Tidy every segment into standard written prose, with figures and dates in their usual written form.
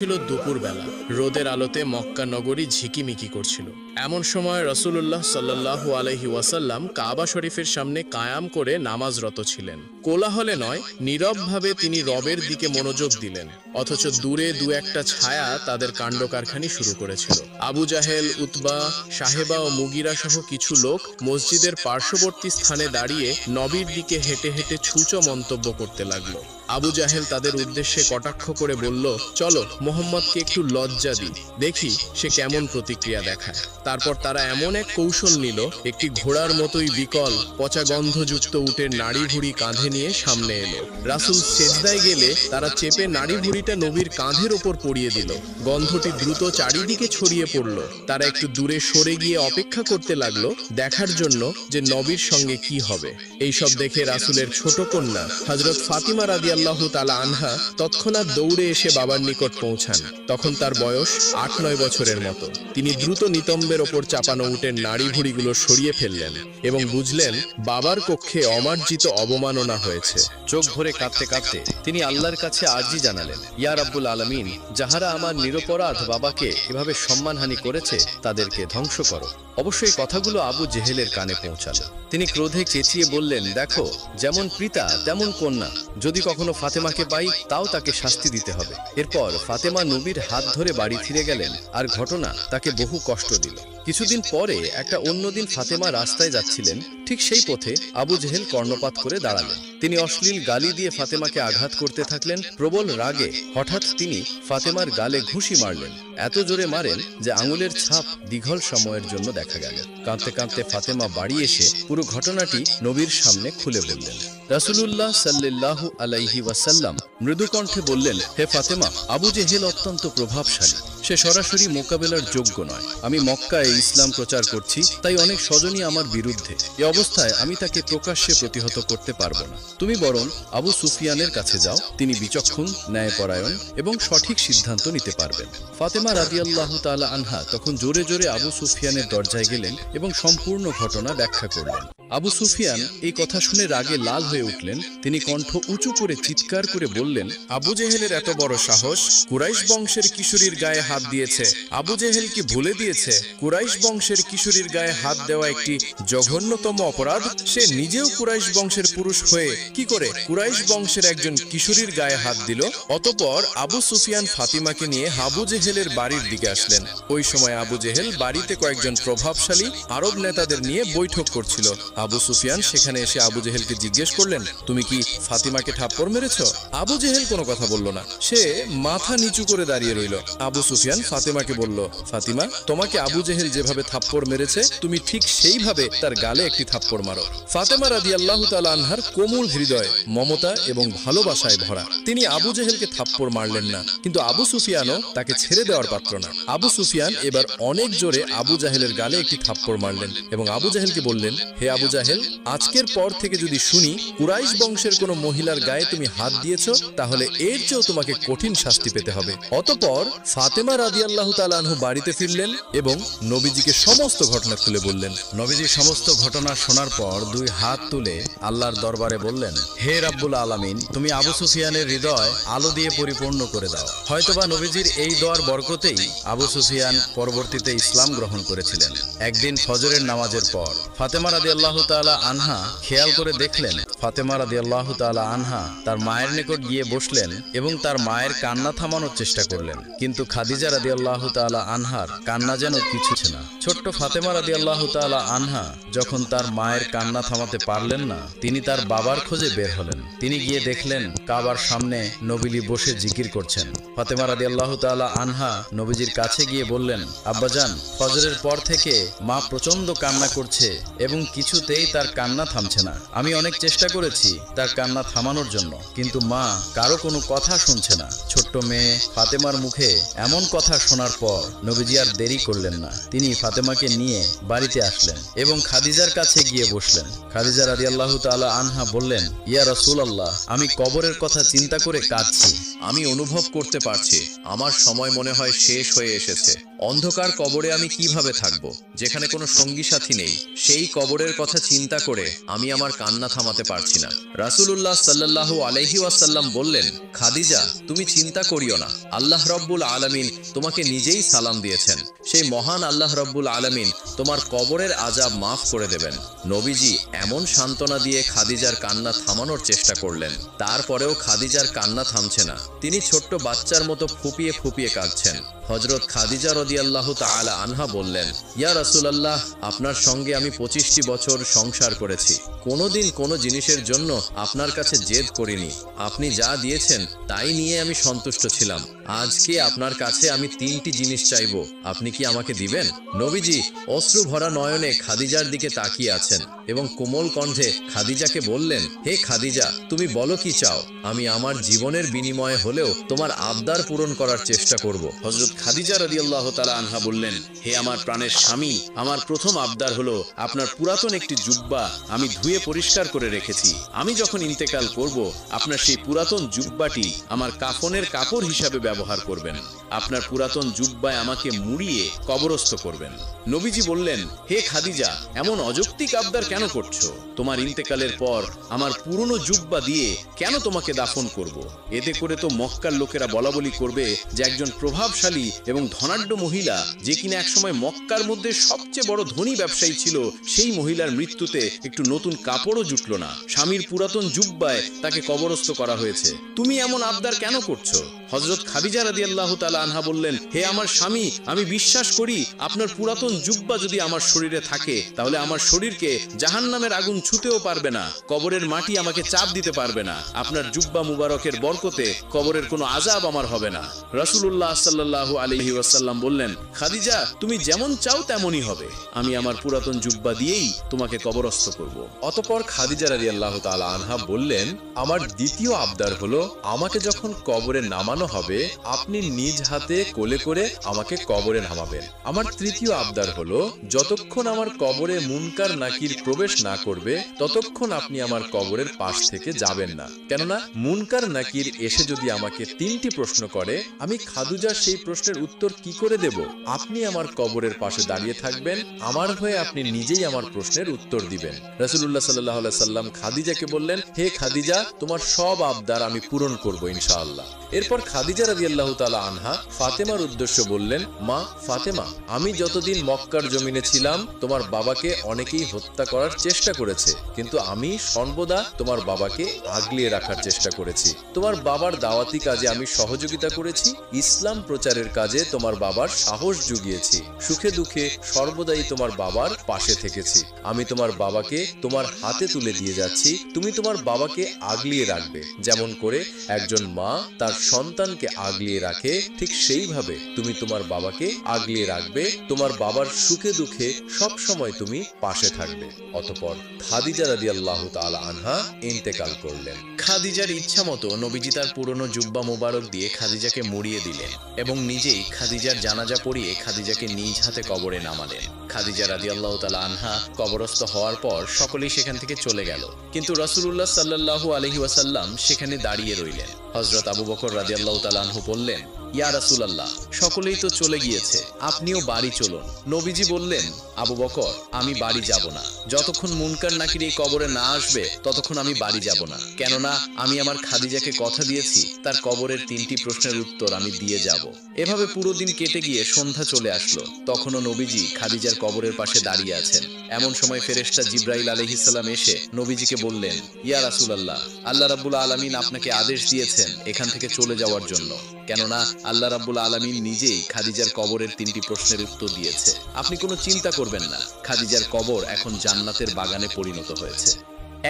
ছিল দুপুরবেলা। রোদের আলোতে মক্কা নগরী ঝিকিমিকি করছিল। এমন সময় রাসূলুল্লাহ সাল্লাল্লাহু আলাইহি ওয়াসাল্লাম কাবা শরীফের সামনে কায়াম করে নামাজরত ছিলেন। কোলাহলে নয়, নীরবভাবে তিনি রবের দিকে মনোযোগ দিলেন। অথচ দূরে দু একটা ছায়া তাদের কাণ্ডকারখানি শুরু করেছিল। আবু জাহেল, উতবা, সাহেবা ও মুগিরা সহ কিছু লোক মসজিদের পার্শ্ববর্তী স্থানে দাঁড়িয়ে নবীর দিকে হেঁটে হেঁটে ছুঁচো মন্তব্য করতে লাগলো। আবু জাহেল তাদের উদ্দেশ্যে কটাক্ষ করে বলল, চলো মোহাম্মদকে একটু লজ্জা দিই, দেখি সে কেমন প্রতিক্রিয়া দেখায়। তারপর তারা এমন এক কৌশল নিল, একটি ঘোড়ার মতোই বিকল পচা গন্ধযুক্ত উটের নাড়ি ভুড়ি কাঁধে নিয়ে সামনে এলো। রাসূল সেজদায় গেলে তারা চেপে নাড়ি ভুড়িটা নবীর কাঁধের ওপর পড়িয়ে দিল। গন্ধটি দ্রুত চারিদিকে ছড়িয়ে পড়ল। তারা একটু দূরে সরে গিয়ে অপেক্ষা করতে লাগলো, দেখার জন্য যে নবীর সঙ্গে কি হবে। এইসব দেখে রাসূলের ছোট কন্যা হযরত ফাতিমা রাদিয়াল্লাহু তাআলা আনহা তৎক্ষণাৎ দৌড়ে এসে বাবার নিকট পৌঁছান। তখন তার বয়স ৮-৯ বছরের মতো। তিনি দ্রুত নিতম্বের ওপর চাপানো উটের নাড়ি ভুড়িগুলো সরিয়ে ফেললেন এবং বুঝলেন বাবার কক্ষে অমার্জিত অবমাননা হয়েছে। চোখ ভরে কাঁদতে কাঁদতে তিনি আল্লাহর কাছে আরজি জানালেন, ইয়া রাব্বুল আলামিন, যাহারা আমার নিরপরাধ বাবাকে এভাবে সম্মানহানি করেছে তাদেরকে ধ্বংস করো। অবশ্যই কথাগুলো আবু জেহেলের কানে পৌঁছালো। তিনি ক্রোধে চেঁচিয়ে বললেন, দেখো, যেমন পিতা তেমন কন্যা, যদি কখনো ফাতেমাকে পাই তাও তাকে শাস্তি দিতে হবে। এরপর ফাতেমা নবীর হাত ধরে বাড়ি ফিরে গেলেন, আর ঘটনা তাকে বহু কষ্ট দিল। কিছুদিন পরে একটা অন্যদিন ফাতেমা রাস্তায় যাচ্ছিলেন, ঠিক সেই পথে আবু জেহেল কর্ণপাত করে দাঁড়ালেন। তিনি অশ্লীল গালি দিয়ে ফাতেমাকে আঘাত করতে থাকলেন। প্রবল রাগে হঠাৎ তিনি ফাতেমার গালে ঘুষি মারলেন, এত জোরে মারেন যে আঙুলের ছাপ দীঘল সময়ের জন্য দেখা গেল। কাঁদতে কাঁদতে ফাতেমা বাড়ি এসে পুরো ঘটনাটি নবীর সামনে খুলে বললেন। রাসূলুল্লাহ সাল্লাল্লাহু আলাইহি ওয়াসাল্লাম মৃদু কণ্ঠে বললেন, হে ফাতেমা, আবু জেহেল অত্যন্ত প্রভাবশালী, সে সরাসরি মোকাবেলার যোগ্য নয়। আমি মক্কায় ইসলাম প্রচার করছি, তাই অনেক স্বজনই আমার বিরুদ্ধে। এ অবস্থায় আমি তাকে প্রকাশ্যে প্রতিহত করতে পারবো না। তুমি বরং আবু সুফিয়ানের কাছে যাও, তিনি বিচক্ষণ, ন্যায়পরায়ণ এবং সঠিক সিদ্ধান্ত নিতে পারবেন। ফাতেমা রাদিয়াল্লাহু তাআলা আনহা তখন জোরে জোরে আবু সুফিয়ানের দরজায় গেলেন এবং সম্পূর্ণ ঘটনা ব্যাখ্যা করলেন। আবু সুফিয়ান এই কথা শুনে রাগে লাল হয়ে উঠলেন। তিনি কণ্ঠ উঁচু করে চিৎকার করে বললেন, আবু জেহেলের এত বড় সাহস! কুরাইশ বংশের কিশোরীর গায়ে হাত দিয়েছে। আবু জেহেল কি ভুলে দিয়েছে কুরাইশ বংশের কিশোরীর গায়ে হাত দেওয়া একটি জঘন্যতম অপরাধ? সে নিজেও কুরাইশ বংশের পুরুষ হয়ে কি করে কুরাইশ বংশের একজন কিশোরীর গায়ে হাত দিল? অতঃপর আবু সুফিয়ান ফাতিমাকে নিয়ে আবু জেহেলের বাড়ির দিকে আসলেন। ওই সময় আবু জেহেল বাড়িতে কয়েকজন প্রভাবশালী আরব নেতাদের নিয়ে বৈঠক করছিল। আবু সুফিয়ান সেখানে এসে আবু জেহেলকে জিজ্ঞেস করলেন, তুমি কি ফাতিমাকে থাপ্পড় মেরেছ? আবু জেহেল কোনো কথা বলল না, সে মাথা নিচু করে দাঁড়িয়ে রইল। আবু সুফিয়ান ফাতিমাকে বলল, ফাতিমা, তোমাকে আবু জেহেল যেভাবে থাপ্পড় মেরেছে তুমি ঠিক সেইভাবে তার গালে একটি থাপ্পড় মারো। ফাতেমা রাদিয়াল্লাহু তাআলা আনহার কোমল হৃদয় মমতা এবং ভালোবাসায় ভরা। তিনি আবু জেহেলকে থাপ্পড় মারলেন না, কিন্তু আবু সুফিয়ানও তাকে ছেড়ে দেওয়ার পাত্র না। আবু সুফিয়ান এবার অনেক জোরে আবু জাহেলের গালে একটি থাপ্পড় মারলেন এবং আবু জাহেলকে বললেন, হে আবু জাহেল, আজকের পর থেকে যদি শুনি কুরাইশ বংশের কোনো মহিলার গায়ে তুমি হাত দিয়েছো, তাহলে এর চেয়েও তোমাকে কঠিন শাস্তি পেতে হবে। অতঃপর ফাতেমা রাদিয়াল্লাহু তাআলা আনহু বাড়িতে ফিরলেন এবং নবীজিকে সমস্ত ঘটনা খুলে বললেন। নবীজি সমস্ত ঘটনা শোনার পর দুই হাত তুলে আল্লাহর দরবারে বললেন, হে রাব্বুল আলামিন, তুমি আবু সুফিয়ানের হৃদয় আলো দিয়ে পরিপূর্ণ করে দাও। হয়তোবা নবীজির এই দোয়ার বরকতেই আবু সুফিয়ান পরবর্তীতে ইসলাম গ্রহণ করেছিলেন। একদিন ফজরের নামাজের পর ফাতেমা রাদিয়াল্লাহু তাআলা আনহা খেয়াল করে দেখলেন, ফাতেমা রাদিয়াল্লাহু তাআলা আনহা তার মায়ের নিকট গিয়ে বসলেন এবং তার মায়ের কান্না থামানোর চেষ্টা করলেন, কিন্তু খাদিজা রাদিয়াল্লাহু তাআলা আনহার কান্না যেন কিছুছে না। ছোট্ট ফাতেমা রাদিয়াল্লাহু তাআলা আনহা যখন তার মায়ের কান্না থামাতে পারলেন না, তিনি তার বাবার খোঁজে বের হলেন। তিনি গিয়ে দেখলেন কাবার সামনে নবীজি বসে জিকির করছেন। ফাতেমা রাদিয়াল্লাহু তাআলা আনহা নবীজির কাছে গিয়ে বললেন, আব্বাজান, ফজরের পর থেকে মা প্রচন্ড কান্না করছে এবং কিছুতেই তার কান্না থামছে না। আমি অনেক চেষ্টা করেছি তার কান্না থামানোর জন্য, কিন্তু মা কারো কোনো কথা শুনছে না। ছোট্ট মেয়ে ফাতেমার মুখে এমন কথা শোনার পর নবীজি আর দেরি করলেন না। তিনি ফাতেমাকে নিয়ে বাড়িতে আসলেন এবং খাদিজার কাছে গিয়ে বসলেন। খাদিজা রাদিয়াল্লাহু তাআলা আনহা বললেন, ইয়া রাসূলুল্লাহ, আমি কবরের কথা চিন্তা করে কাঁদছি। আমি অনুভব করতে পারছি আমার সময় মনে হয় শেষ হয়ে এসেছে। অন্ধকার কবরে আমি কিভাবে থাকব, যেখানে কোনো সঙ্গী সাথী নেই? সেই কবরের কথা চিন্তা করে আমি আমার কান্না থামাতে পারছি না। রাসূলুল্লাহ সাল্লাল্লাহু আলাইহি ওয়াসাল্লাম বললেন, খাদিজা, তুমি চিন্তা করিও না, আল্লাহ রব্বুল আলামিন তোমাকে নিজেই সালাম দিয়েছেন। সেই মহান আল্লাহ রব্বুল আলামিন তোমার কবরের আযাব মাফ করে দেবেন। নবীজি এমন সান্ত্বনা দিয়ে খাদিজার কান্না থামানোর চেষ্টা করলেন, তারপরেও খাদিজার কান্না থামছে না। তিনি ছোট্ট বাচ্চার মতো ফুপিয়ে ফুপিয়ে কাঁদছেন। হযরত খাদিজা রাদিয়াল্লাহু তাআলা আনহা বললেন, ইয়া রাসূলুল্লাহ, আপনার সঙ্গে আমি 25টি বছর সংসার করেছি, কোনোদিন কোনো জিনিসের জন্য আপনার কাছে জেদ করিনি। আপনি যা দিয়েছেন তাই নিয়ে আমি সন্তুষ্ট ছিলাম। আজকে আপনার কাছে আমি 3টি জিনিস চাইবো, আপনি কি আমাকে দিবেন? নবীজি অশ্রু ভরা নয়নে খাদিজার দিকে তাকিয়ে আছেন এবং কোমল কণ্ঠে খাদিজাকে বললেন, হে খাদিজা, তুমি বলো কি চাও, আমি আমার জীবনের বিনিময়ে হলেও তোমার আবদার পূরণ করার চেষ্টা করব। হযরত খাদিজা রাদিয়াল্লাহু তাআলা আনহা বললেন, হে আমার প্রাণের স্বামী, আমার প্রথম আবদার হলো আপনার পুরাতন একটি জুব্বা আমি ধুয়ে পরিষ্কার করে রেখেছি। আমি যখন ইন্তেকাল করব, আপনার সেই পুরাতন জুব্বাটি আমার কাফনের কাপড় হিসাবে ব্যবহার করবেন। আপনার পুরাতন জুব্বায় আমাকে মুড়িয়ে কবরস্থ করবেন। নবীজি বললেন, হে খাদিজা, এমন অযৌক্তিক আবদার কেন করছো? তোমার ইন্তেকালের পর আমার পুরনো জুব্বা দিয়ে কেন তোমাকে দাফন করব? এতে করে তো মক্কার লোকেরা বলাবলি করবে যে একজন প্রভাবশালী এবং ধনাঢ্য মহিলা, যে কিনা একসময় মক্কার মধ্যে সবচেয়ে বড় ধনী ব্যবসায়ী ছিল, সেই মহিলার মৃত্যুতে একটু নতুন কাপড়ও জুটলো না, স্বামীর পুরাতন জুব্বায় তাকে কবরস্থ করা হয়েছে। তুমি এমন আবদার কেন করছো? হযরত খাদিজা রাদিয়াল্লাহু তাআলা আনহা বললেন, হে আমার স্বামী, আমি বিশ্বাস করি আপনার পুরাতন জুব্বা যদি আমার শরীরে থাকে তাহলে আমার শরীরকে জাহান্নামের আগুন ছুঁতেও পারবে না, কবরের মাটি আমাকে চাপ দিতে পারবে না। আপনার জুব্বা মুবারকের বরকতে কবরের কোনো আযাব আমার হবে না। রাসূলুল্লাহ সাল্লাল্লাহু আলাইহি ওয়াসাল্লাম বললেন, খাদিজা, তুমি যেমন চাও তেমনই হবে, আমি আমার পুরাতন জুব্বা দিয়েই তোমাকে কবরস্থ করব। অতঃপর খাদিজা রাদিয়াল্লাহু তাআলা আনহা বললেন, আমার দ্বিতীয় আবদার হলো, আমাকে যখন কবরে নামানো হবে আপনি নিজ হাতে কোলে করে আমাকে কবরে নামাবেন। আমার তৃতীয় আবদার হলো, যতক্ষণ আমার কবরে মুনকার নাকির প্রবেশ না করবে ততক্ষণ আপনি আমার কবরের পাশ থেকে যাবেন না। কেননা মুনকার নাকির এসে যদি আমাকে 3টি প্রশ্ন করে, আমি খাদিজার সেই প্রশ্নের উত্তর কি করে দেব? আপনি আমার কবরের পাশে দাঁড়িয়ে থাকবেন, আমার হয়ে আপনি নিজেই আমার প্রশ্নের উত্তর দিবেন। রাসূলুল্লাহ সাল্লাল্লাহু আলাইহি সাল্লাম খাদিজাকে বললেন, হে খাদিজা, তোমার সব আবদার আমি পূরণ করব ইনশাআল্লাহ। এরপর খাদিজা রাদিয়াল্লাহু তাআলা আনহা ফাতেমার উদ্দেশ্যে বললেন, মা ফাতেমা, আমি যতদিন মক্কার জমিনে ছিলাম তোমার বাবাকে অনেকেই হত্যা করার চেষ্টা করেছে, কিন্তু আমি সর্বদা তোমার বাবাকে আগলিয়ে রাখার চেষ্টা করেছি। তোমার বাবার দাওয়াতি কাজে আমি সহযোগিতা করেছি, ইসলাম প্রচারের কাজে তোমার বাবার সাহস জুগিয়েছি, সুখে দুঃখে সর্বদাই তোমার বাবার পাশে থেকেছি। আমি তোমার বাবাকে তোমার হাতে তুলে দিয়ে যাচ্ছি, তুমি তোমার বাবাকে আগলিয়ে রাখবে। যেমন করে একজন মা তার সন্তানকে আগলিয়ে রাখে, ঠিক সেইভাবে তুমি তোমার বাবাকে আগলিয়ে রাখবে, তোমার বাবার সুখে দুঃখে সব সময় তুমি পাশে থাকবে। অতঃপর খাদিজা রাদিয়াল্লাহু তাআলা আনহা ইন্তেকাল করলেন। খাদিজার ইচ্ছা মতো নবীজি তার পুরনো জুব্বা মোবারক দিয়ে খাদিজাকে মুড়িয়ে দিলেন এবং নিজেই খাদিজার জানাজা পড়িয়ে খাদিজাকে নিজ হাতে কবরে নামালেন। খাদিজা রাদিয়াল্লাহু তাআলা আনহা কবরস্থ হওয়ার পর সকলেই সেখান থেকে চলে গেল, কিন্তু রাসূলুল্লাহ সাল্লাল্লাহু আলাইহি ওয়াসাল্লাম সেখানে দাঁড়িয়ে রইলেন। হযরত আবু বকর রাদিয়াল্লাহু তাআলা আনহু বললেন, ইয়া রাসূলুল্লাহ, সকলেই তো চলে গিয়েছে, আপনিও বাড়ি চলুন। নবীজি বললেন, আবু বকর, আমি বাড়ি যাব না, যতক্ষণ মুনকার নাকির এই কবরে না আসবে ততক্ষণ আমি বাড়ি যাব না। কেননা আমি আমার খাদিজাকে কথা দিয়েছি তার কবরের 3টি প্রশ্নের উত্তর আমি দিয়ে যাব। এভাবে পুরো দিন কেটে গিয়ে সন্ধ্যা চলে আসলো, তখনও নবীজি খাদিজার কবরের পাশে দাঁড়িয়ে আছেন। এমন সময় ফেরেশতা জিবরাইল আলাইহিস সালাম এসে নবীজিকে বললেন, ইয়া রাসূলুল্লাহ, আল্লাহ রাব্বুল আলামিন আপনাকে আদেশ দিয়েছেন এখান থেকে চলে যাওয়ার জন্য, কেননা আল্লাহ রাব্বুল আলামিন নিজেই খাদিজার কবরের 3টি প্রশ্নের উত্তর দিয়েছে। আপনি কোনো চিন্তা করবেন না, খাদিজার কবর এখন জান্নাতের বাগানে পরিণত হয়েছে।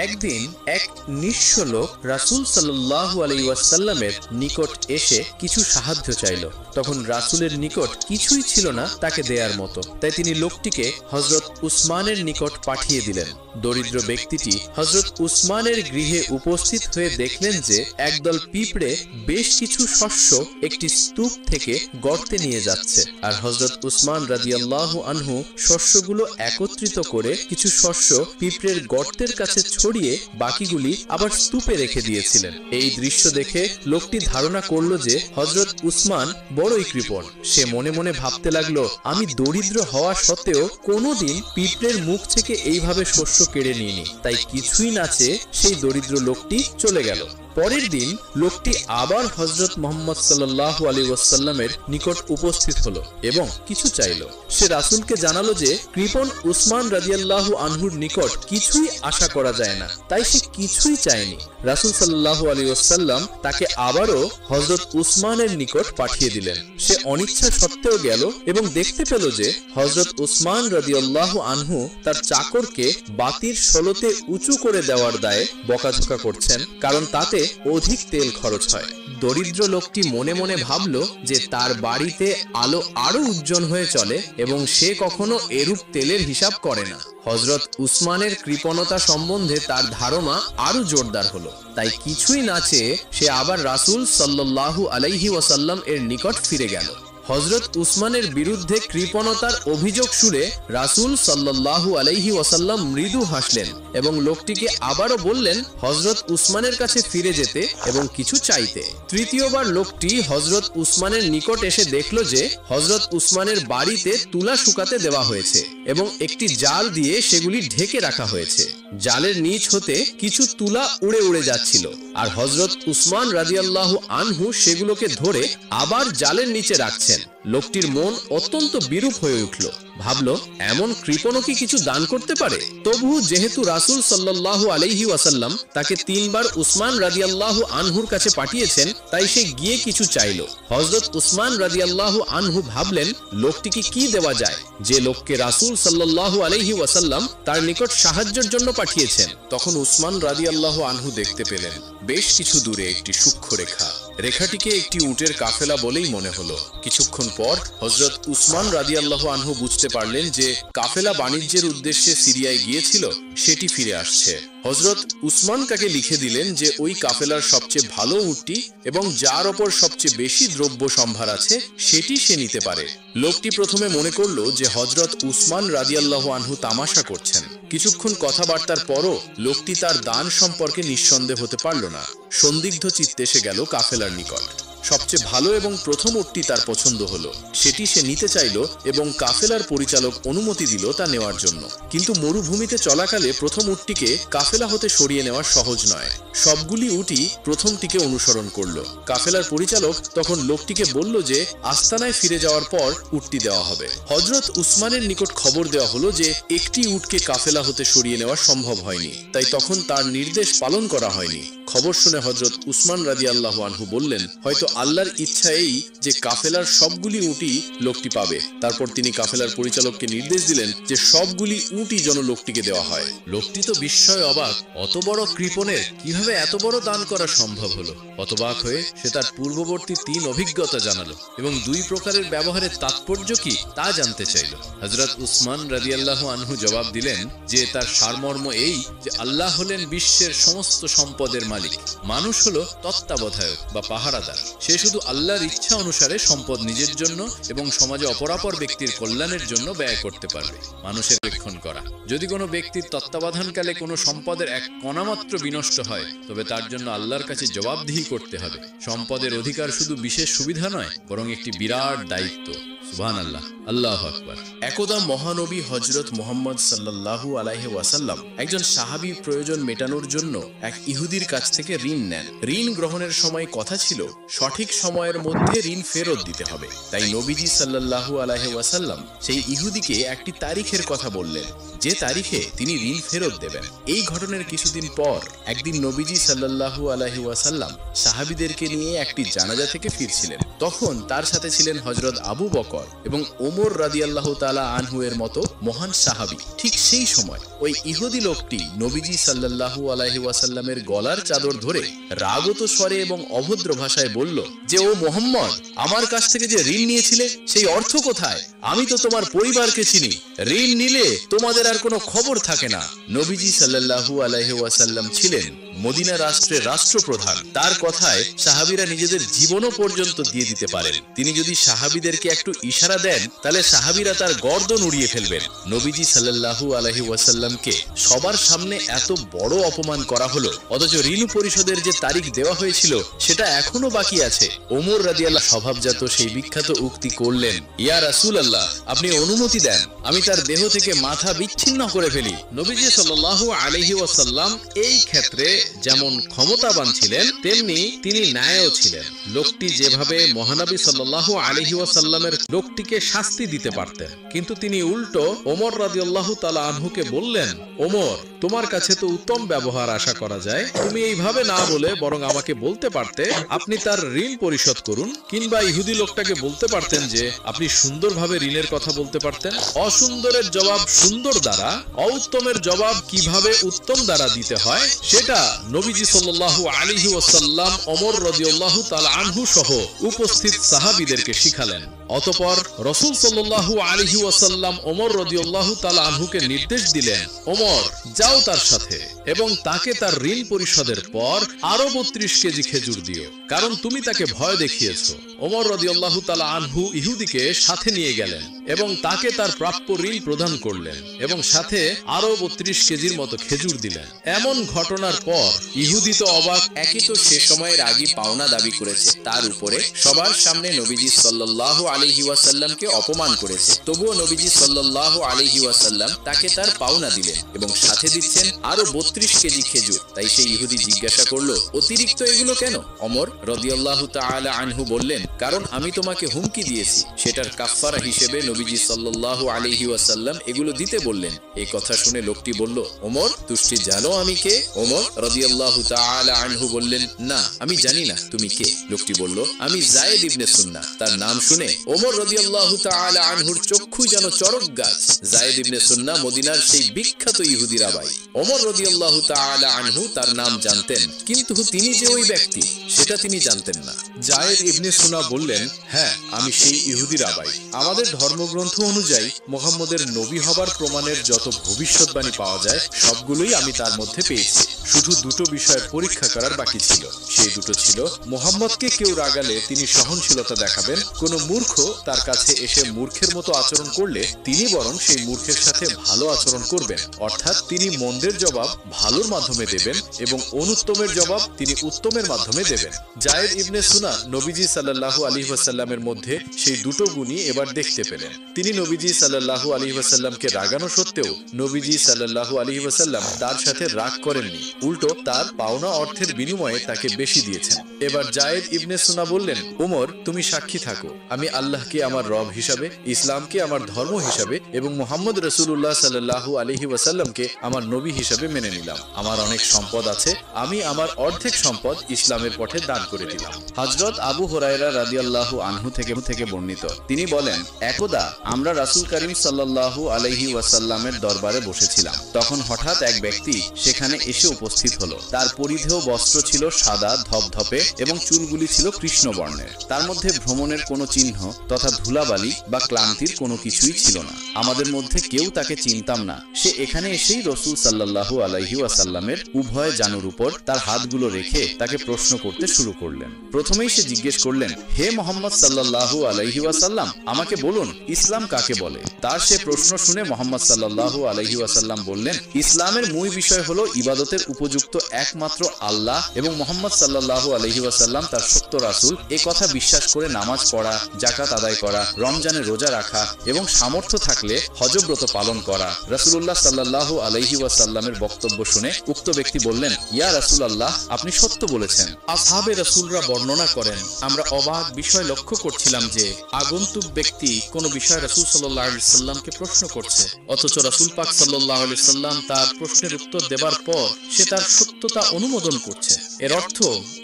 একদিন এক নিঃস্ব লোক রাসূল সাল্লাল্লাহু আলাইহি ওয়াসাল্লামের নিকট এসে কিছু সাহায্য চাইল। তখন রাসূলের নিকট কিছুই ছিল না তাকে দেয়ার মতো, তাই তিনি লোকটিকে হযরত উসমানের নিকট পাঠিয়ে দিলেন। দরিদ্র ব্যক্তিটি হযরত উসমানের গৃহে উপস্থিত হয়ে দেখলেন যে একদল পিঁপড়ে বেশ কিছু শস্য একটি স্তূপ থেকে গর্তে নিয়ে যাচ্ছে, আর হযরত উসমান রাদিয়াল্লাহু আনহু শস্যগুলো একত্রিত করে কিছু শস্য পিঁপড়ের গর্তের কাছে ছড়িয়ে বাকিগুলি আবার স্তূপে রেখে দিয়েছিলেন। এই দৃশ্য দেখে লোকটি ধারণা করল যে হযরত উসমান বড়ই কৃপণ। সে মনে মনে ভাবতে লাগলো, আমি দরিদ্র হওয়া সত্ত্বেও কোনোদিন পিঁপড়ের মুখ থেকে এইভাবে শস্য কেড়ে নিইনি। তাই কিছুই না চেয়ে সেই দরিদ্র লোকটি চলে গেল। পরের দিন লোকটি আবার হযরত মুহাম্মদ সাল্লাল্লাহু আলাইহি ওয়াসাল্লামের নিকট উপস্থিত হলো এবং কিছু চাইল। সে রাসূলকে জানালো যে কৃপণ উসমান রাদিয়াল্লাহু আনহুর নিকট কিছুই আশা করা যায় না, তাই সে কিছুই চায়নি। রাসূল সাল্লাল্লাহু আলাইহি ওয়াসাল্লাম তাকে আবারও হযরত উসমানের নিকট পাঠিয়ে দিলেন। সে অনিচ্ছা সত্ত্বেও গেল এবং দেখতে পেল যে হযরত উসমান রাদিয়াল্লাহু আনহু তার চাকরকে বাতির ষোলোতে উঁচু করে দেওয়ার দায়ে বকাঝকা করছেন, কারণ তাতে অধিক তেল খরচ হয়। দরিদ্র লোকটি মনে মনে ভাবল যে তার বাড়িতে আলো আরো উজ্জ্বল হয়ে চলে এবং সে কখনো এরূপ তেলের হিসাব করে না। হযরত উসমানের কৃপণতা সম্বন্ধে তার ধারণা আরো জোরদার হলো। তাই কিছুই না চেয়ে সে আবার রাসূল সাল্লাল্লাহু আলাইহি ওয়াসাল্লাম এর নিকট ফিরে গেল। হযরত উসমানের বিরুদ্ধে কৃপণতার অভিযোগ শুনে রাসূল সাল্লাল্লাহু আলাইহি ওয়াসাল্লাম মৃদু হাসলেন এবং লোকটিকে আবারও বললেন হযরত উসমানের কাছে ফিরে যেতে এবং কিছু চাইতে। তৃতীয়বার লোকটি হযরত উসমানের নিকট এসে দেখল যে হযরত উসমানের বাড়িতে তুলা শুকাতে দেওয়া হয়েছে এবং একটি জাল দিয়ে সেগুলি ঢেকে রাখা হয়েছে। জালের নিচ হতে কিছু তুলা উড়ে উড়ে যাচ্ছিল আর হযরত উসমান রাদিয়াল্লাহু আনহু সেগুলোকে ধরে আবার জালের নিচে রাখছেন। লোকটির মন অত্যন্ত বিরূপ হয়ে উঠল। ভাবল, এমন কৃপণও কি কিছু দান করতে পারে? তবু যেহেতু রাসূল সাল্লাল্লাহু আলাইহি ওয়াসাল্লাম তাকে 3 বার উসমান রাদিয়াল্লাহু আনহুর কাছে পাঠিয়েছেন, তাই সে গিয়ে কিছু চাইল। হযরত উসমান রাদিয়াল্লাহু আনহু ভাবলেন, লোকটিকে কি দেওয়া যায় যে লোককে রাসূল সাল্লাল্লাহু আলাইহি ওয়াসাল্লাম তার নিকট সাহায্যের জন্য পাঠিয়েছেন। তখন উসমান রাদিয়াল্লাহু আনহু দেখতে পেলেন বেশ কিছু দূরে একটি সূক্ষ্ম রেখা। রেখাটিকে একটি উটের কাফেলা বলেই মনে হলো। কিছুক্ষণ পর হযরত উসমান রাদিয়াল্লাহু আনহু বুঝতে পারলেন যে কাফেলা বাণিজ্যের উদ্দেশ্যে সিরিয়ায় গিয়েছিল, সেটি ফিরে আসছে। হযরত উসমান তাকে লিখে দিলেন যে ওই কাফেলার সবচেয়ে ভালো উটটি এবং যার ওপর সবচেয়ে বেশি দ্রব্য সম্ভার আছে সেটি সে নিতে পারে। লোকটি প্রথমে মনে করলো যে হযরত উসমান রাদিয়াল্লাহু আনহু তামাশা করছেন। কিছুক্ষণ কথাবার্তার পরও লোকটি তার দান সম্পর্কে নিঃসন্দেহ হতে পারল না। সন্দিগ্ধ চিত্তে সে গেল কাফেলার নিকট। সবচেয়ে ভালো এবং প্রথম উটটি তার পছন্দ হলো, সেটি সে নিতে চাইল এবং কাফেলার পরিচালক অনুমতি দিল তা নেওয়ার জন্য। কিন্তু মরুভূমিতে চলাকালে প্রথম উটটিকে কাফেলা হতে সরিয়ে নেওয়া সহজ নয়। সবগুলি উটই প্রথমটিকে অনুসরণ করলো। কাফেলার পরিচালক তখন লোকটিকে বলল যে আস্তানায় ফিরে যাওয়ার পর উটটি দেওয়া হবে। হযরত উসমানের নিকট খবর দেওয়া হলো যে একটি উটকে কাফেলা হতে সরিয়ে নেওয়া সম্ভব হয়নি, তাই তখন তার নির্দেশ পালন করা হয়নি। খবর শুনে হযরত উসমান রাদিয়াল্লাহু আনহু বললেন, হয়তো আল্লাহর ইচ্ছা এই যে কাফেলার সবগুলি উটই লোকটি পাবে। তারপর তিনি কাফেলার পরিচালককে নির্দেশ দিলেন যে সবগুলি উটই যেন লোকটিকে দেওয়া হয়। লোকটি তো বিস্ময়ে অবাক, অত বড় কৃপণের কিভাবে এত বড় দান করা সম্ভব হলো। হতবাক হয়ে সে তার পূর্ববর্তী 3 অভিজ্ঞতা জানালো এবং 2 প্রকারের ব্যবহারের তাৎপর্য কি তা জানতে চাইল। হযরত উসমান রাদিয়াল্লাহু আনহু জবাব দিলেন যে তার সারমর্ম এই যে আল্লাহ হলেন বিশ্বের সমস্ত সম্পদের মালিক, মানুষ হলো তত্ত্বাবধায়ক বা পাহারাদার। সে শুধু আল্লাহর ইচ্ছা অনুসারে সম্পদ নিজের জন্য এবং সমাজে অপরাপর ব্যক্তির কল্যাণের জন্য ব্যয় করতে পারবে। মানুষের রক্ষণ করা, যদি কোনো ব্যক্তির তত্ত্বাবধানকালে কোনো সম্পদের এক কণামাত্র বিনষ্ট হয় তবে তার জন্য আল্লাহর কাছে জবাবদিহি করতে হবে। সম্পদের অধিকার শুধু বিশেষ সুবিধা নয়, বরং একটি বিরাট দায়িত্ব। সুবহানাল্লাহ, আল্লাহু আকবার। একদা মহানবী হযরত মুহাম্মদ সাল্লাল্লাহু আলাইহি ওয়াসাল্লাম একজন সাহাবীর প্রয়োজন মেটানোর জন্য এক ইহুদির কাছ থেকে ঋণ নেন। ঋণ গ্রহণের সময় কথা ছিল সঠিক সময়ের মধ্যে ঋণ ফেরত দিতে হবে। তাই নবীজি সাল্লাল্লাহু আলাইহি ওয়াসাল্লাম সেই ইহুদিকে একটি তারিখের কথা বললেন, যে তারিখে তিনি ঋণ ফেরত দেবেন। এই ঘটনার কিছুদিন পর একদিন নবীজি সাল্লাল্লাহু আলাইহি ওয়াসাল্লাম সাহাবীদেরকে নিয়ে একটি জানাজা থেকে ফিরছিলেন। তখন তার সাথে ছিলেন হযরত আবু বকর এবং ওমর রাদিয়াল্লাহু তাআলা আনহু এর মতো মহান সাহাবী। ঠিক সেই সময় ওই ইহুদি লোকটি নবীজি সাল্লাল্লাহু আলাইহি ওয়াসাল্লামের গলার চাদর ধরে রাগত স্বরে এবং অভদ্র ভাষায় বলল যে, ও মুহাম্মদ, আমার কাছ থেকে যে ঋণ নিয়েছিলে সেই অর্থ কোথায়? আমি তো তোমার পরিবারকে চিনি। ঋণ নিলে তোমাদের আর কোনো খবর থাকে না। নবীজি সাল্লাল্লাহু আলাইহি ওয়াসাল্লাম ছিলেন মদিনা রাষ্ট্রের রাষ্ট্রপ্রধান, তার কথায় সাহাবীরা নিজেদের জীবনও পর্যন্ত দিয়ে দিতে পারেন। তিনি যদি সাহাবীদেরকে একটু ইশারা দেন তাহলে সাহাবীরা তার গর্দন উড়িয়ে ফেলবেন। নবীজি সাল্লাল্লাহু আলাইহি ওয়াসাল্লামকে সবার সামনে এত বড় অপমান করা হলো, অথচ ঋণ পরিশোধের যে তারিখ দেওয়া হয়েছিল সেটা এখনো বাকি আছে। ওমর রাদিয়াল্লাহু স্বভাবজাত সেই বিখ্যাত উক্তি করলেন, ইয়া রাসূলুল্লাহ, আপনি অনুমতি দেন, আমি তার দেহ থেকে মাথা বিচ্ছিন্ন করে ফেলি। নবীজি সাল্লাল্লাহু আলাইহি ওয়াসাল্লাম এই ক্ষেত্রে যেমন ক্ষমতাবান ছিলেন তেমনি তিনি ন্যায়ও ছিলেন। লোকটি যেভাবে মহানবী সাল্লাল্লাহু আলাইহি ওয়াসাল্লামের লোকটিকে শাস্তি দিতে পারতেন, কিন্তু তিনি উল্টো ওমর রাদিয়াল্লাহু তাআলা আনহুকে বললেন, ওমর, তোমার কাছে তো উত্তম ব্যবহার আশা করা যায়, তুমি এইভাবে না বলে বরং আমাকে বলতে পারতে আপনি তার ঋণ পরিশোধ করুন, কিংবা ইহুদি লোকটাকে বলতে পারতেন যে আপনি সুন্দরভাবে ঋণের কথা বলতে পারতেন। অসুন্দরের জবাব সুন্দর দ্বারা, অউত্তমের জবাব কিভাবে উত্তম দ্বারা দিতে হয় সেটা নবীজি সাল্লাল্লাহু আলাইহি ওয়াসাল্লাম ওমর রাদিয়াল্লাহু তাআলা আনহু সহ উপস্থিত সাহাবীদেরকে শিখালেন। অতঃপর রাসূল সাল্লাল্লাহু আলাইহি ওয়াসাল্লাম ওমর রাদিয়াল্লাহু তাআলা আনহুকে নির্দেশ দিলেন, ওমর, যাও তার সাথে এবং তাকে তার ঋণ পরিশোধের পর আরো 32 কেজি খেজুর দিও, কারণ তুমি তাকে ভয় দেখিয়েছো। ওমর রাদিয়াল্লাহু তাআলা আনহু ইহুদিকে সাথে নিয়ে গেলেন এবং তাকে তার প্রাপ্য ঋণ প্রদান করলেন এবং সাথে আরো 32 কেজির মতো খেজুর দিলেন। এমন ঘটনার পর ইহুদি তো অবাক। একই তো সে সময়ের আগে পাওনা দাবি করেছে, তার উপরে সবার সামনে নবীজি সাল্লাল্লাহু আলাইহি ওয়াসাল্লামকে অপমান করেছে, তবুও নবীজি সাল্লাল্লাহু আলাইহি ওয়াসাল্লাম তাকে তার পাওনা দিলেন এবং সাথে দিচ্ছেন আরো 32 কেজি খেজুর। তাই সেই ইহুদি জিজ্ঞাসা করলো, অতিরিক্ত এগুলো কেন? ওমর রাদিয়াল্লাহু তাআলা আনহু বললেন, কারণ আমি তোমাকে হুমকি দিয়েছি, সেটার কাফফারা হিসেবে নবীজি সাল্লাল্লাহু আলাইহি ওয়াসাল্লাম এগুলো দিতে বললেন। এই কথা শুনে লোকটি বলল, ওমর, তুষ্টি জানো আমি কে? ওমর রাদিয়াল্লাহু তাআলা আনহু বললেন, না, আমি জানি না, তুমি কে? লোকটি বলল, আমি যায়েদ ইবনে সুন্নাহ। তার নাম শুনে ওমর রাদিয়াল্লাহু তাআলা আনহুর চক্ষু যেন চড়ক গাছ। যায়েদ ইবনে সুন্নাহ মদিনার সেই বিখ্যাত ইহুদি রাবাই। ওমর রাদিয়াল্লাহু তাআলা আনহু তার নাম জানতেন, কিন্তু তিনি যে ওই ব্যক্তি সেটা তিনি জানতেন না। যায়েদ ইবনে সুন্নাহ বললেন, হ্যাঁ, আমি সেই ইহুদি রাবাই। আমাদের ধর্মগ্রন্থ অনুযায়ী মুহাম্মদের নবী হবার প্রমাণের যত ভবিষ্যৎবাণী পাওয়া যায় সবগুলোই আমি তার মধ্যে পেয়েছি। শুধু দুটো বিষয়ের পরীক্ষা করার বাকি ছিল। সেই দুটো ছিল, মুহাম্মদকে কেউ রাগালে তিনি সহনশীলতা দেখাবেন, কোন মূর্খ তার কাছে এসে মূর্খের মতো আচরণ করলে তিনি বরং সেই মূর্খের সাথে ভালো আচরণ করবেন, অর্থাৎ তিনি মন্দের জবাব ভালোর মাধ্যমে দেবেন এবং অনুত্তমের জবাব তিনি উত্তমের মাধ্যমে দেবেন। যায়েদ ইবনে সুন্নাহ নবীজি সাল্লাল্লাহু আলাইহি ওয়াসাল্লামের মধ্যে সেই দুটো গুণই এবার দেখতে পেলেন। তিনি নবীজি সাল্লাল্লাহু আলাইহি ওয়াসাল্লামকে রাগানো সত্ত্বেও নবীজি সাল্লাল্লাহু আলাইহি ওয়াসাল্লাম তার সাথে রাগ করেননি, উল্টো তার পাওনা অর্থের বিনিময়ে তাকে বেশি দিয়েছেন। এবার যায়েদ ইবনে সুন্নাহ বললেন, ওমর, তুমি সাক্ষী থাকো, আমি আল্লাহকে আমার রব হিসাবে, ইসলামকে আমার ধর্ম হিসাবে এবং মুহাম্মদ রাসূলুল্লাহ সাল্লাল্লাহু আলাইহি ওয়াসাল্লামকে আমার নবী হিসাবে মেনে নিলাম। আমার অনেক সম্পদ আছে, আমি আমার অর্ধেক সম্পদ ইসলামের পথে দান করে দিলাম। হযরত আবু হুরায়রা রাদিয়াল্লাহু আনহু থেকে বর্ণিত, তিনি বলেন, একদা আমরা রাসূল করিম সাল্লাল্লাহু আলাইহি ওয়াসাল্লামের দরবারে বসেছিলাম। তখন হঠাৎ এক ব্যক্তি সেখানে এসে উপস্থিত হলো। তার পরিধেয় বস্ত্র ছিল সাদা ধপধপে এবং চুলগুলি ছিল কৃষ্ণ বর্ণের। তার মধ্যে ভ্রমণের কোনো চিহ্ন তথা ধুলাবালি বা ক্লান্তির কোনো কিছুই ছিল না। আমাদের মধ্যে কেউ তাকে চিনতাম না। সে এখানে এসেই রাসূল সাল্লাল্লাহু আলাইহি ওয়াসাল্লামের উভয় জানুর উপর তার হাতগুলো রেখে তাকে প্রশ্ন করতে শুরু করলেন। প্রথমেই সে জিজ্ঞেস করলেন, হে মুহাম্মদ সাল্লাল্লাহু আলাইহি ওয়াসাল্লাম, আমাকে বলুন ইসলাম কাকে বলে? তার সে প্রশ্ন শুনে মুহাম্মদ সাল্লাল্লাহু আলাইহি ওয়াসাল্লাম বললেন, ইসলামের মূল বিষয় হলো ইবাদতের উপযুক্ত একমাত্র আল্লাহ এবং মুহাম্মদ সাল্লাল্লাহু আলাইহি ওয়াসাল্লাম তার সত্য রাসূল, এই কথা বিশ্বাস করে নামাজ পড়া, যাকাত আদায় করা, রমজানে রোজা রাখা এবং সামর্থ্য থাকলে হজ ব্রত পালন করা। রাসূলুল্লাহ সাল্লাল্লাহু আলাইহি ওয়াসাল্লামের বক্তব্য শুনে উক্ত ব্যক্তি বললেন, ইয়া রাসূলুল্লাহ, আপনি সত্য বলেছেন। আসহাবে রাসূলরা বর্ণনা করেন, আমরা অবাক বিষয় লক্ষ্য করছিলাম যে আগন্তুক ব্যক্তি কোন বিষয় রাসূল সাল্লাল্লাহু আলাইহি সাল্লামকে প্রশ্ন করছে, অথচ রাসূল পাক সাল্লাল্লাহু আলাইহি সাল্লাম তার প্রশ্নের উত্তর দেবার পর সে তার সত্যতা অনুমোদন করছে। এর অর্থ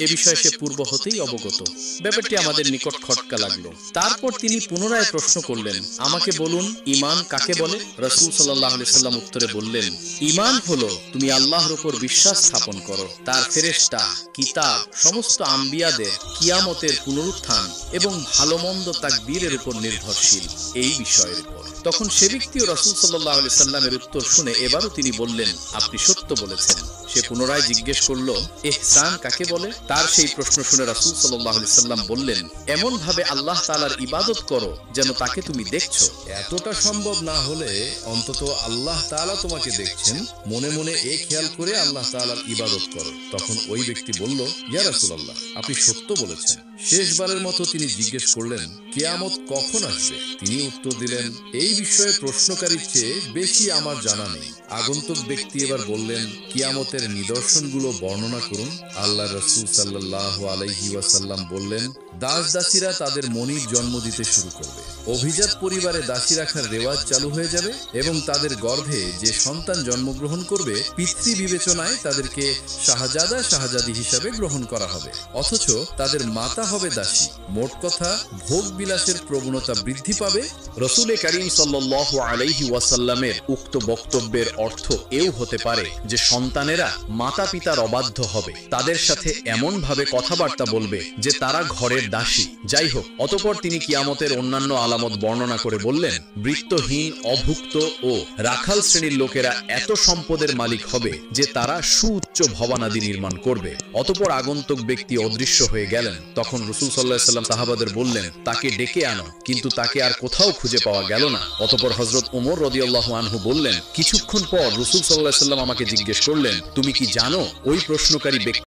এ বিষয়ে সে পূর্ব হতেই অবগত। ব্যাপারটি আমাদের নিকট খটকা লাগলো। তারপর তিনি পুনরায় প্রশ্ন করলেন, আমাকে বলুন ঈমান কাকে বলে? রাসূল সাল্লাল্লাহু আলাইহি সাল্লাম উত্তরে বললেন, ঈমান হলো তুমি আল্লাহর উপর বিশ্বাস স্থাপন করো, তার ফেরেশতা, কিতাব, সমস্ত আম্বিয়াদের, কিয়ামতের পুনরুত্থান এবং ভালো মন্দ তাকদীরের উপর নির্ভরশীল, এই বিষয়ের উপর। তখন সে ব্যক্তিও রাসূল সাল্লাল্লাহু আলাইহি সাল্লামের উত্তর শুনে এবারও তিনি বললেন, আপনি সত্য বলেছেন। সে পুনরায় জিজ্ঞেস করল, ইহসান কাকে বলে? তার সেই প্রশ্ন শুনে রাসূল সাল্লাল্লাহু আলাইহি সাল্লাম বললেন, এমন ভাবে আল্লাহ তাআলার ইবাদত করো যেন তাকে তুমি দেখছো। এতটা সম্ভব না হলে অন্তত আল্লাহ তাআলা তোমাকে দেখছেন, মনে মনে এ খেয়াল করে আল্লাহ তাআলার ইবাদত করো। তখন ওই ব্যক্তি বলল, ইয়া রাসূলুল্লাহ, আপনি সত্য বলেছেন। শেষবারের মতো তিনি জিজ্ঞেস করলেন, কিয়ামত কখন আসবে? তিনি উত্তর দিলেন, এই বিষয়ে প্রশ্নকারীর চেয়ে বেশি আমার জানা নেই। আগন্তুক ব্যক্তি এবার বললেন, কিয়ামতের নিদর্শনগুলো বর্ণনা করুন। আল্লাহ রাসূল সাল্লাল্লাহু আলাইহি ওয়াসাল্লাম বললেন, দাস দাসীরা তাদের মনিব জন্ম দিতে শুরু করবে, অভিজাত পরিবারে দাসী রাখার রেওয়াজ চালু হয়ে যাবে এবং তাদের গর্ভে যে সন্তান জন্মগ্রহণ করবে পিতৃ বিবেচনায় তাদেরকে শাহজাদা শাহজাদি হিসাবে গ্রহণ করা হবে, অথচ তাদের মাতা হবে দাসী। মোট কথা, ভোগ বিলাসের প্রবণতা বৃদ্ধি পাবে। রাসূল কারীম সাল্লাল্লাহু আলাইহি ওয়াসাল্লামের উক্ত বক্তব্যের অর্থ এও হতে পারে যে সন্তানেরা মাতা পিতার অবাধ্য হবে, তাদের সাথে এমন ভাবে কথাবার্তা বলবে যে তারা ঘরের দাসী। যাই হোক, অতঃপর তিনি কিয়ামতের অন্যান্য আলামত বর্ণনা করে বললেন, বৃত্তহীন, অভুক্ত ও রাখাল শ্রেণীর লোকেরা এত সম্পদের মালিক হবে যে তারা সুউচ্চ ভবনাদি নির্মাণ করবে। অতঃপর আগন্তুক ব্যক্তি অদৃশ্য হয়ে গেলেন। তখন রাসূল সাল্লাল্লাহু আলাইহি ওয়াসাল্লাম সাহাবাদের বললেন, তাকে ডেকে আনো, কিন্তু তাকে আর কোথাও খুঁজে পাওয়া গেল না। অতঃপর হযরত ওমর রাদিয়াল্লাহু আনহু বললেন, কিছুক্ষণ পর রাসূল সাল্লাল্লাহু আলাইহি ওয়াসাল্লাম আমাকে জিজ্ঞেস করলেন, তুমি কি জানো ওই প্রশ্নকারী ব্যক্তি